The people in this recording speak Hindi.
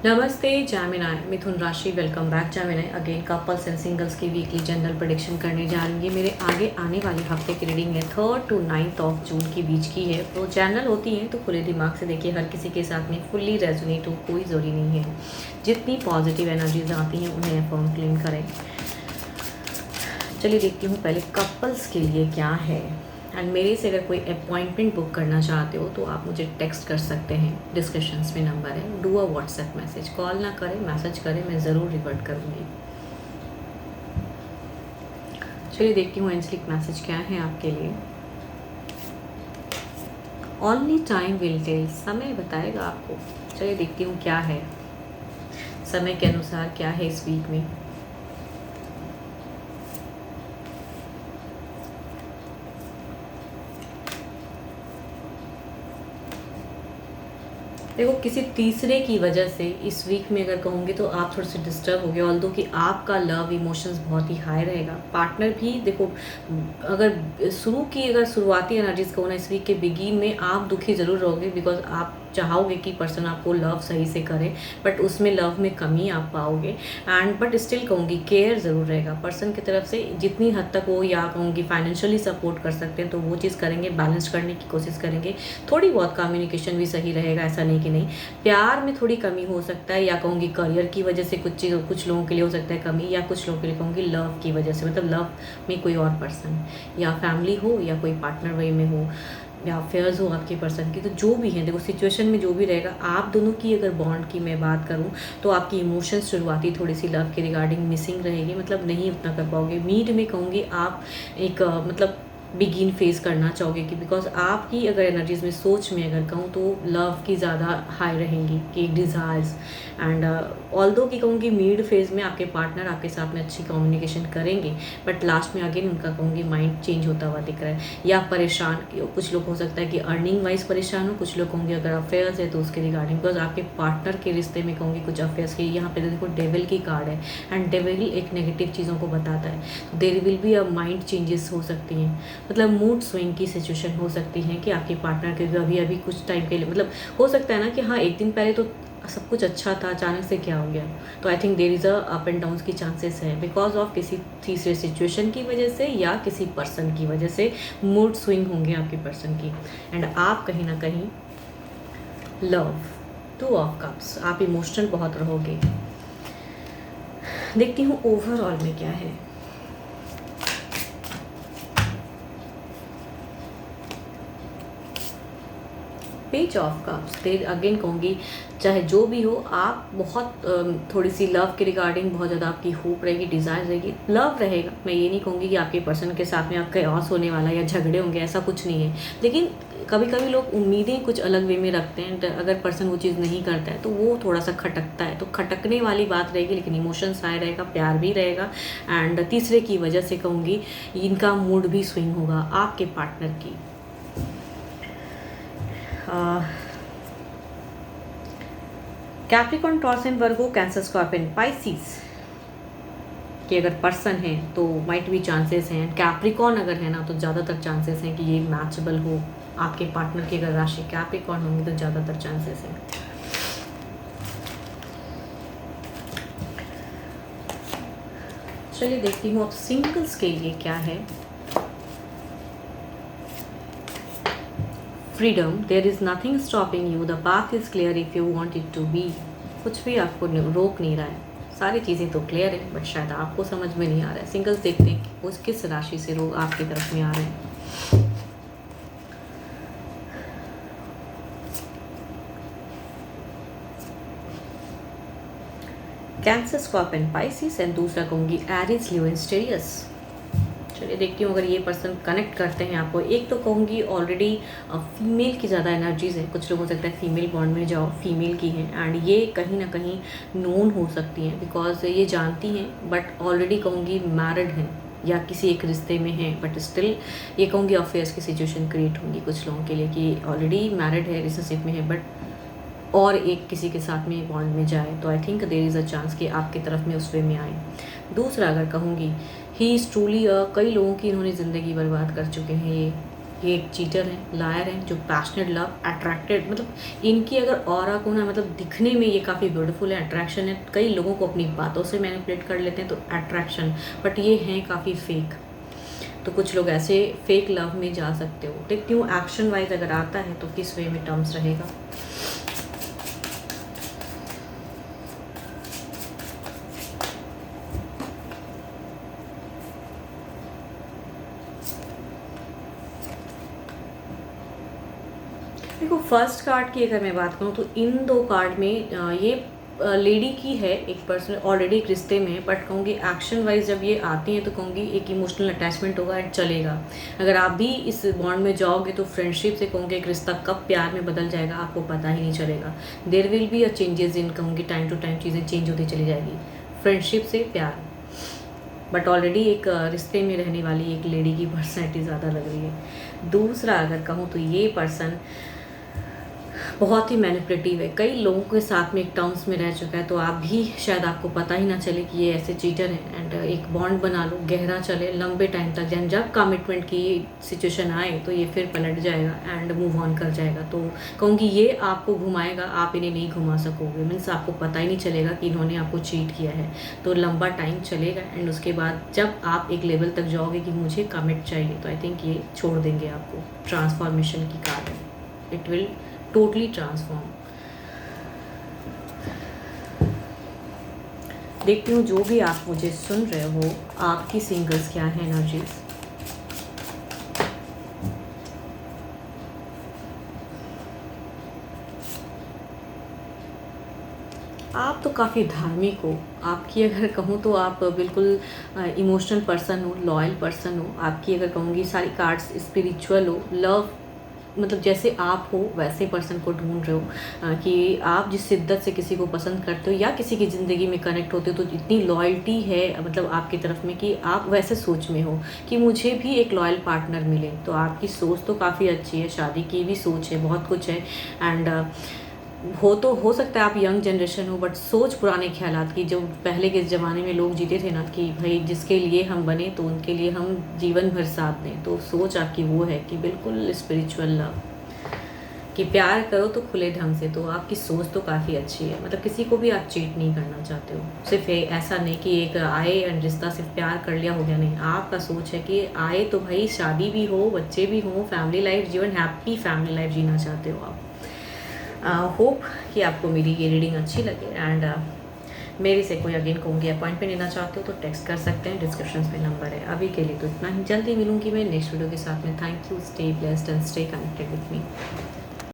नमस्ते जैमिनाई, मिथुन राशि। Welcome back Gemini. Again couples and singles की वीकली जनरल प्रेडिक्शन करने जा रही है। मेरे आगे आने वाले हफ्ते की रीडिंग है 3 to 9 जून के बीच की है। तो जनरल होती है तो खुले दिमाग से देखिए, हर किसी के साथ में फुल्ली रेजोनेट हो कोई ज़रूरी नहीं है। जितनी पॉजिटिव एनर्जीज आती हैं उन्हें अफर्म क्लेम करें। चलिए देखती हूँ पहले कपल्स के लिए क्या है। एंड मेरे से अगर कोई अपॉइंटमेंट बुक करना चाहते हो तो आप मुझे टेक्स्ट कर सकते हैं, डिस्क्रिप्शंस में नंबर है। Do a WhatsApp message, call ना करें, मैसेज करें, मैं ज़रूर रिवर्ट करूँगी। चलिए देखती हूँ एंजलिक मैसेज क्या है आपके लिए। ओनली टाइम विल टेल, समय बताएगा आपको। चलिए देखती हूँ क्या है, समय के अनुसार क्या है इस वीक में। देखो, किसी तीसरे की वजह से इस वीक में अगर कहूँगी तो आप थोड़े से डिस्टर्ब हो गए। ऑल्दो कि आपका लव इमोशंस बहुत ही हाई रहेगा। पार्टनर भी देखो, अगर शुरुआती एनर्जीज कहूँ ना, इस वीक के बिगिन में आप दुखी ज़रूर रहोगे, बिकॉज आप चाहोगे कि पर्सन आपको लव सही से करे, बट उसमें लव में कमी आप पाओगे। एंड बट स्टिल कहूँगी केयर ज़रूर रहेगा पर्सन की तरफ से, जितनी हद तक वो, या कहूँगी फाइनेंशियली सपोर्ट कर सकते हैं तो वो चीज़ करेंगे, बैलेंस करने की कोशिश करेंगे। थोड़ी बहुत कम्युनिकेशन भी सही रहेगा, ऐसा नहीं कि नहीं। प्यार में थोड़ी कमी हो सकता है, या कहूँगी करियर की वजह से कुछ चीज़ कुछ लोगों के लिए हो सकता है कमी, या कुछ लोगों के लिए कहूँगी लव की वजह से, मतलब लव में कोई और पर्सन, या फैमिली हो या कोई पार्टनर वे में हो, या अफेयर्स हो आपके पर्सन की। तो जो भी है देखो, सिचुएशन में जो भी रहेगा, आप दोनों की अगर बॉन्ड की मैं बात करूं तो आपकी इमोशंस शुरुआती थोड़ी सी लव के रिगार्डिंग मिसिंग रहेगी, मतलब नहीं उतना कर पाओगे। मीट में कहूँगी आप एक मतलब बिगिन फेस करना चाहोगे, कि बिकॉज आपकी अगर एनर्जीज में, सोच में अगर कहूँ तो लव की ज़्यादा हाई रहेंगी कि डिज़ायर्स। एंड ऑल्दो की कहूँगी मिड फेज में आपके पार्टनर आपके साथ में अच्छी कम्युनिकेशन करेंगे, बट लास्ट में अगेन उनका कहूँगी माइंड चेंज होता हुआ दिख रहा है, या परेशान। कुछ लोग हो सकता है कि अर्निंग वाइज परेशान हो, कुछ लोग होंगे अगर अफेयर्स है तो उसके रिगार्डिंग, बिकॉज आपके पार्टनर के रिश्ते में कहूँगी कुछ अफेयर्स की। यहाँ पे देखो डेविल की कार्ड है, एंड डेविल एक नेगेटिव चीज़ों को बताता है। तो there will be a mind changes हो सकती हैं, मतलब मूड स्विंग की सिचुएशन हो सकती है कि आपके पार्टनर के अभी कुछ टाइम के लिए, मतलब हो सकता है ना कि हाँ एक दिन पहले तो सब कुछ अच्छा था, अचानक से क्या हो गया। तो I think there is a up and down की चांसेस है, बिकॉज ऑफ किसी तीसरे सिचुएशन की वजह से या किसी पर्सन की वजह से मूड स्विंग होंगे आपके पर्सन की। एंड आप कहीं ना कहीं लव, 2 ऑफ कप्स, आप इमोशनल बहुत रहोगे। देखती हूँ ओवरऑल में क्या है। Page of cups, there again कहूँगी चाहे जो भी हो, आप बहुत थोड़ी सी लव के रिगार्डिंग बहुत ज़्यादा आपकी होप रहेगी, डिज़ायर रहेगी, लव रहेगा। मैं ये नहीं कहूँगी कि आपके पर्सन के साथ में आपका chaos होने वाला या झगड़े होंगे, ऐसा कुछ नहीं है। लेकिन कभी कभी लोग उम्मीदें कुछ अलग वे में रखते हैं, अगर पर्सन वो चीज़ नहीं करता है तो वो थोड़ा सा खटकता है, तो खटकने वाली बात रहेगी। लेकिन इमोशंस हाई रहेगा, प्यार भी रहेगा। एंड तीसरे की वजह से कहूँगी इनका मूड भी स्विंग होगा आपके पार्टनर की। Capricorn, taurus and Virgo, cancer, scorpion, Pisces कि अगर पर्सन है तो माइट भी चांसेस हैं। कैप्रिकॉर्न अगर है ना तो ज़्यादातर चांसेस हैं कि ये मैचेबल हो आपके पार्टनर की। अगर राशि कैप्रिकॉर्न होंगी तो ज़्यादातर चांसेस हैं। चलिए देखती हूँ अब सिंगल्स के लिए क्या है। Freedom, there is nothing stopping you, the path is clear if you want it to be. कुछ भी आपको रोक नहीं रहा है, सारी चीज़ें तो क्लियर है, बट शायद आपको समझ में नहीं आ रहा है। सिंगल्स देखते हैं कि उस किस राशि से लोग आपकी तरफ में आ रहे हैं। कैंसर, स्कॉर्पियन, पाइसिस, एंड दूसरा कहूँगी एरीज, लियो, एस्टेरियस। चलिए देखती हूँ अगर ये पर्सन कनेक्ट करते हैं आपको। एक तो कहूँगी ऑलरेडी फीमेल की ज़्यादा एनर्जीज है, कुछ लोग हो सकता है फीमेल बॉन्ड में जाओ, फीमेल की है, एंड ये कहीं ना कहीं नोन हो सकती हैं, बिकॉज ये जानती हैं बट ऑलरेडी कहूँगी मैरिड हैं या किसी एक रिश्ते में है, बट स्टिल ये कहूँगी अफेयर्स की सिचुएशन क्रिएट होंगी कुछ लोगों के लिए कि ऑलरेडी मैरिड है, रिलेशनशिप में है, बट और एक किसी के साथ में बॉन्ड में जाए। तो I think there is a chance कि आपकी तरफ में उस वे में आए। दूसरा अगर कहूँगी ही इज़ ट्रूली, कई लोगों की इन्होंने ज़िंदगी बर्बाद कर चुके हैं ये, ये एक चीटर हैं, लायर हैं, जो पैशनेट लव, अट्रैक्टेड, मतलब इनकी अगर ऑरा को ना मतलब दिखने में ये काफ़ी ब्यूटीफुल है, अट्रैक्शन है। कई लोगों को अपनी बातों से मैनिपुलेट कर लेते हैं तो अट्रैक्शन, बट ये हैं काफ़ी फेक। तो कुछ लोग ऐसे फेक लव में जा सकते हो। देखती हूँ एक्शन वाइज अगर आता है तो किस वे में टर्म्स रहेगा। देखो फर्स्ट कार्ड की अगर मैं बात करूँ तो इन 2 कार्ड में ये लेडी की है, एक पर्सन ऑलरेडी एक रिश्ते में है, बट कहूँगी एक्शन वाइज जब ये आती हैं तो कहूँगी एक इमोशनल अटैचमेंट होगा एंड चलेगा। अगर आप भी इस बॉन्ड में जाओगे तो फ्रेंडशिप से कहूँगी एक रिश्ता कब प्यार में बदल जाएगा आपको पता ही नहीं चलेगा। There will be a changes in, कहूँगी टाइम टू टाइम चीज़ें चेंज होती चली जाएगी फ्रेंडशिप से प्यार। बट ऑलरेडी एक रिश्ते में रहने वाली एक लेडी की पर्सनैलिटी ज़्यादा लग रही है। दूसरा अगर कहूँ तो ये पर्सन बहुत ही मैनिपुलेटिव है, कई लोगों के साथ में एक टर्म्स में रह चुका है, तो आप भी शायद आपको पता ही ना चले कि ये ऐसे चीटर हैं। एंड एक बॉन्ड बना लो, गहरा चले लंबे टाइम तक, जब कमिटमेंट की सिचुएशन आए तो ये फिर पलट जाएगा एंड मूव ऑन कर जाएगा। तो कहूँगी ये आपको घुमाएगा, आप इन्हें नहीं घुमा सकोगे, मीन्स आपको पता ही नहीं चलेगा कि इन्होंने आपको चीट किया है। तो लंबा टाइम चलेगा एंड उसके बाद जब आप एक लेवल तक जाओगे कि मुझे कमिट चाहिए, तो आई थिंक ये छोड़ देंगे आपको। ट्रांसफॉर्मेशन की कार्ड है, इट विल टोटली ट्रांसफॉर्म। देखती हूँ जो भी आप मुझे सुन रहे हो, आपकी सिंगल्स क्या है एनर्जीज। आप तो काफ़ी धार्मिक हो, आपकी अगर कहूँ तो आप बिल्कुल इमोशनल पर्सन हो, लॉयल पर्सन हो। आपकी अगर कहूँगी सारी कार्ड्स स्पिरिचुअल हो, लव, मतलब जैसे आप हो वैसे पर्सन को ढूंढ रहे हो कि आप जिस शिद्दत से किसी को पसंद करते हो या किसी की ज़िंदगी में कनेक्ट होते हो तो इतनी लॉयल्टी है मतलब आपकी तरफ में कि आप वैसे सोच में हो कि मुझे भी एक लॉयल पार्टनर मिले। तो आपकी सोच तो काफ़ी अच्छी है, शादी की भी सोच है, बहुत कुछ है। एंड हो सकता है आप यंग जनरेशन हो, बट सोच पुराने ख्यालात की, जो पहले के ज़माने में लोग जीते थे ना कि भाई जिसके लिए हम बने तो उनके लिए हम जीवन भर साथ दें। तो सोच आपकी वो है कि बिल्कुल स्पिरिचुअल लव, कि प्यार करो तो खुले ढंग से। तो आपकी सोच तो काफ़ी अच्छी है, मतलब किसी को भी आप चीट नहीं करना चाहते हो। सिर्फ ऐसा नहीं कि एक आए एंड रिश्ता सिर्फ प्यार कर लिया हो गया, नहीं। आपका सोच है कि आए तो भाई शादी भी हो, बच्चे भी हों, फैमिली लाइफ जीवन, हैप्पी फैमिली लाइफ जीना चाहते हो आप। होप कि आपको मेरी ये रीडिंग अच्छी लगे। एंड मेरे से कोई अगेन कहूँगी अपॉइंटमेंट लेना चाहते हो तो टेक्स्ट कर सकते हैं, डिस्क्रिप्शन में नंबर है। अभी के लिए तो इतना ही, जल्दी मिलूंगी मैं नेक्स्ट वीडियो के साथ में। Thank you, stay blessed and stay connected with me.